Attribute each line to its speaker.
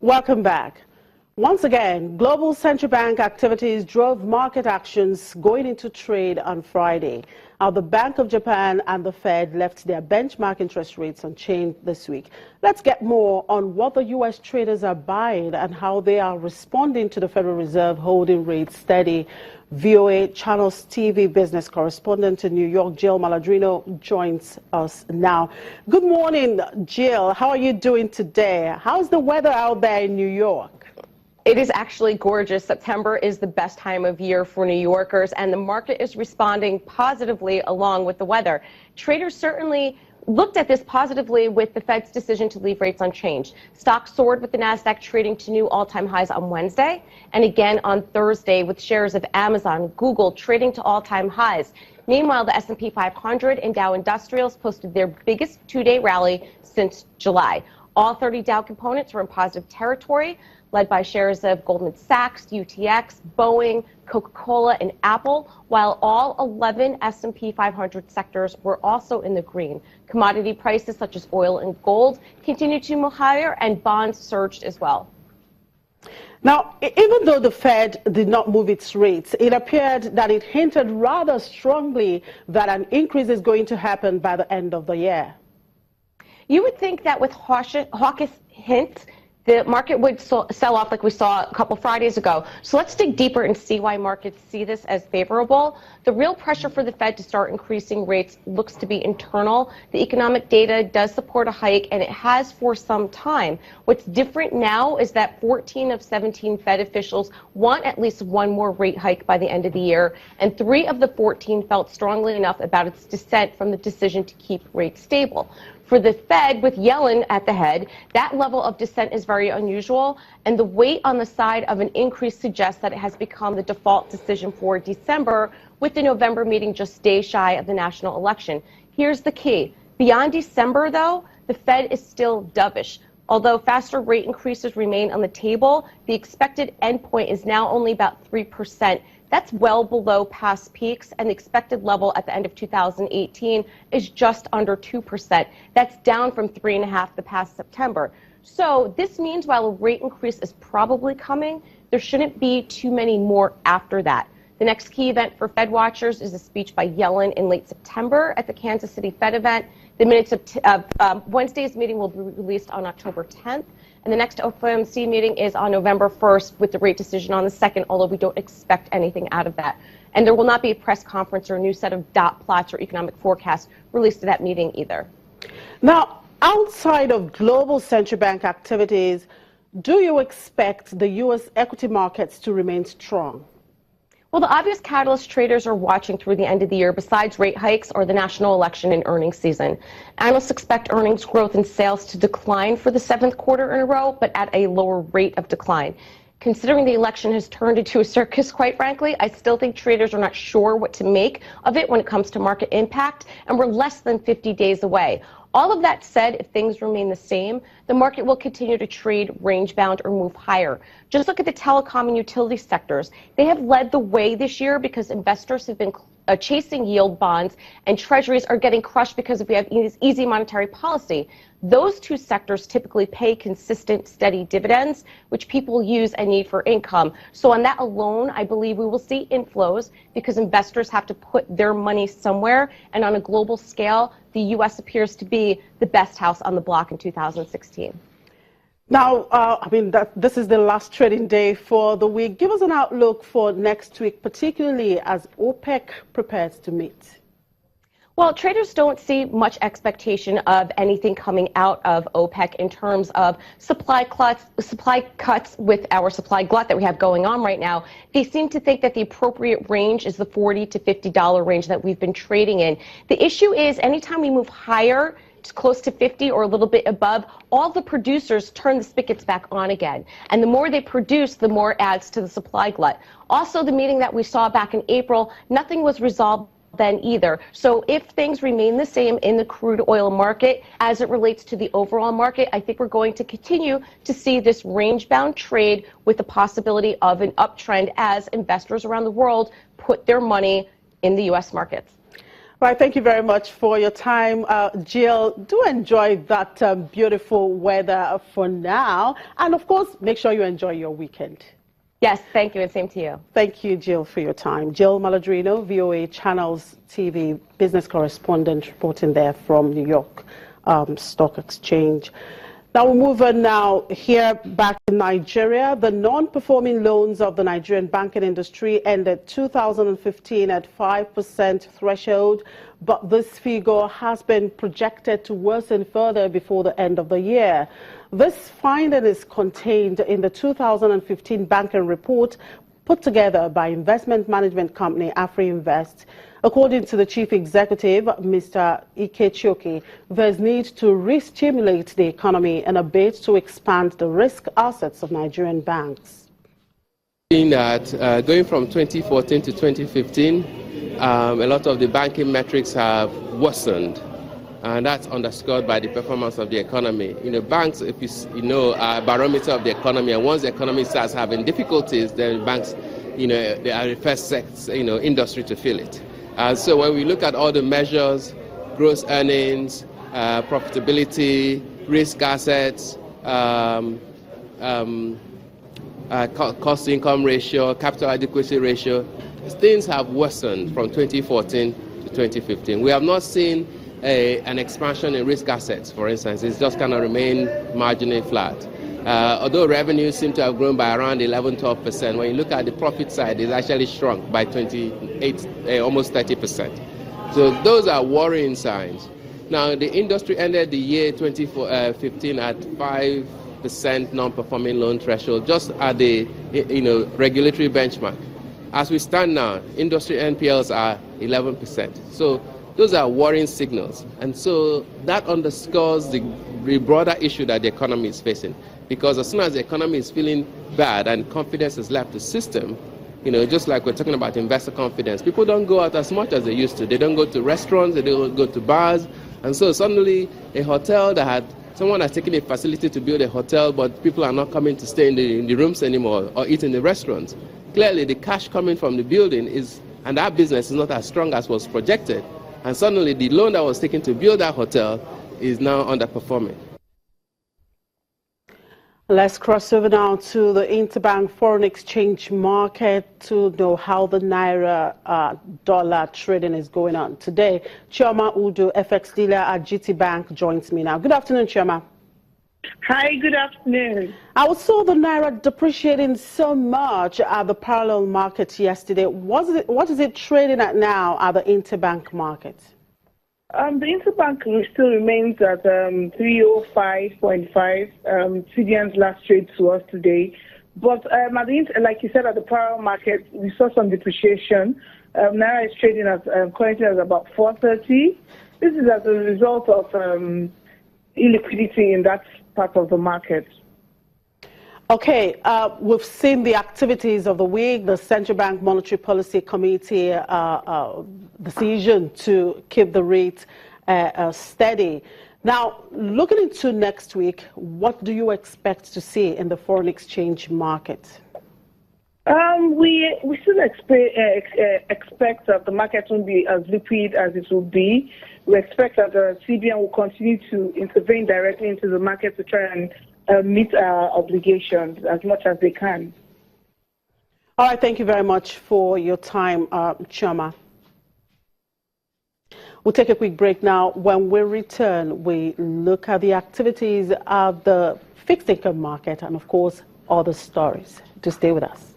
Speaker 1: Welcome back. Once again, global central bank activities drove market actions going into trade on Friday. The Bank of Japan and the Fed left their benchmark interest rates unchanged this week. Let's get more on what the U.S. traders are buying and how they are responding to the Federal Reserve holding rates steady. VOA Channels TV business correspondent in New York, Jill Maladrino, joins us now. Good morning, Jill. How are you doing today? How's the weather out there in New York?
Speaker 2: It is actually gorgeous. September is the best time of year for New Yorkers, and the market is responding positively along with the weather. Traders certainly looked at this positively with the Fed's decision to leave rates unchanged. Stocks soared with the Nasdaq trading to new all-time highs on Wednesday and again on Thursday with shares of Amazon, Google trading to all-time highs. Meanwhile, the S&P 500 and Dow Industrials posted their biggest two-day rally since July. All 30 Dow components were in positive territory, led by shares of Goldman Sachs, UTX, Boeing, Coca-Cola, and Apple, while all 11 S&P 500 sectors were also in the green. Commodity prices such as oil and gold continued to move higher, and bonds surged as well.
Speaker 1: Now, even though the Fed did not move its rates, it appeared that it hinted rather strongly that an increase is going to happen by the end of the year.
Speaker 2: You would think that with hawkish hints, the market would sell off like we saw a couple Fridays ago. So let's dig deeper and see why markets see this as favorable. The real pressure for the Fed to start increasing rates looks to be internal. The economic data does support a hike, and it has for some time. What's different now is that 14 of 17 Fed officials want at least one more rate hike by the end of the year, and 3 of the 14 felt strongly enough about its dissent from the decision to keep rates stable. For the Fed, with Yellen at the head, that level of dissent is very unusual, and the weight on the side of an increase suggests that it has become the default decision for December, with the November meeting just days shy of the national election. Here's the key. Beyond December, though, the Fed is still dovish. Although faster rate increases remain on the table, the expected endpoint is now only about 3%. That's well below past peaks, and the expected level at the end of 2018 is just under 2%. That's down from 3.5% the past September. So this means while a rate increase is probably coming, there shouldn't be too many more after that. The next key event for Fed watchers is a speech by Yellen in late September at the Kansas City Fed event. The minutes of Wednesday's meeting will be released on October 10th. And the next FOMC meeting is on November 1st with the rate decision on the 2nd, although we don't expect anything out of that. And there will not be a press conference or a new set of dot plots or economic forecasts released at that meeting either.
Speaker 1: Now, outside of global central bank activities, do you expect the U.S. equity markets to remain strong?
Speaker 2: Well, the obvious catalyst traders are watching through the end of the year, besides rate hikes or the national election and earnings season. Analysts expect earnings growth and sales to decline for the 7th quarter in a row, but at a lower rate of decline. Considering the election has turned into a circus, quite frankly, I still think traders are not sure what to make of it when it comes to market impact, and we're less than 50 days away. All of that said, if things remain the same, the market will continue to trade range-bound or move higher. Just look at the telecom and utility sectors. They have led the way this year because investors have been chasing yield bonds, and treasuries are getting crushed because we have easy monetary policy. Those two sectors typically pay consistent, steady dividends, which people use and need for income. So on that alone, I believe we will see inflows because investors have to put their money somewhere. And on a global scale, the U.S. appears to be the best house on the block in 2016.
Speaker 1: Now, this is the last trading day for the week. Give us an outlook for next week, particularly as OPEC prepares to meet.
Speaker 2: Well, traders don't see much expectation of anything coming out of OPEC in terms of supply cuts with our supply glut that we have going on right now. They seem to think that the appropriate range is the $40 to $50 range that we've been trading in. The issue is anytime we move higher, close to 50 or a little bit above, all the producers turn the spigots back on again. And the more they produce, the more it adds to the supply glut. Also, the meeting that we saw back in April, nothing was resolved then either. So if things remain the same in the crude oil market as it relates to the overall market, I think we're going to continue to see this range-bound trade with the possibility of an uptrend as investors around the world put their money in the U.S. markets.
Speaker 1: Right, thank you very much for your time. Jill, do enjoy that beautiful weather for now. And of course, make sure you enjoy your weekend.
Speaker 2: Yes, thank you, and same to you.
Speaker 1: Thank you, Jill, for your time. Jill Maladrino, VOA Channels TV business correspondent, reporting there from New York Stock Exchange. Now we'll move on now here back in Nigeria. The non-performing loans of the Nigerian banking industry ended 2015 at 5% threshold, but this figure has been projected to worsen further before the end of the year. This finding is contained in the 2015 banking report put together by investment management company AfriInvest. According to the chief executive, Mr. Ikechioke, there's need to re-stimulate the economy in a bid to expand the risk assets of Nigerian banks.
Speaker 3: In that, going from 2014 to 2015, a lot of the banking metrics have worsened, and that's underscored by the performance of the economy. Banks, if you know, are a barometer of the economy, and once the economy starts having difficulties, then banks, they are the first industry to feel it. So when we look at all the measures, gross earnings, profitability, risk assets, cost-to-income ratio, capital adequacy ratio, things have worsened from 2014 to 2015. We have not seen an expansion in risk assets, for instance. It's just kind of remained marginally flat. Although revenues seem to have grown by around 11-12%, when you look at the profit side, it's actually shrunk by 28, almost 30%. So those are worrying signs. Now, the industry ended the year 2015 at 5% non-performing loan threshold, just at the regulatory benchmark. As we stand now, industry NPLs are 11%. So those are worrying signals. And so that underscores the broader issue that the economy is facing. Because as soon as the economy is feeling bad and confidence has left the system, just like we're talking about investor confidence, people don't go out as much as they used to. They don't go to restaurants, they don't go to bars. And so suddenly a hotel someone has taken a facility to build a hotel, but people are not coming to stay in the rooms anymore or eat in the restaurants. Clearly the cash coming from the building and that business is not as strong as was projected. And suddenly the loan that was taken to build that hotel is now underperforming.
Speaker 1: Let's cross over now to the interbank foreign exchange market to know how the Naira dollar trading is going on today. Chioma Udo, FX dealer at GT Bank, joins me now. Good afternoon, Chioma.
Speaker 4: Hi, good afternoon.
Speaker 1: I saw the Naira depreciating so much at the parallel market yesterday. What is it trading at now at the interbank market?
Speaker 4: The interbank still remains at 305.5. CBN's last trade to us today. But like you said, at the parallel market, we saw some depreciation. Naira is trading at currently at about 430. This is as a result of illiquidity in that part of the market.
Speaker 1: Okay, we've seen the activities of the week, the Central Bank Monetary Policy Committee decision to keep the rate steady. Now, looking into next week, what do you expect to see in the foreign exchange market?
Speaker 4: We still expect that the market won't be as liquid as it will be. We expect that the CBN will continue to intervene directly into the market to try and meet our obligations as much as they can.
Speaker 1: All right, thank you very much for your time, Chioma. We'll take a quick break now. When we return, we look at the activities of the fixed income market and, of course, other stories. To stay with us.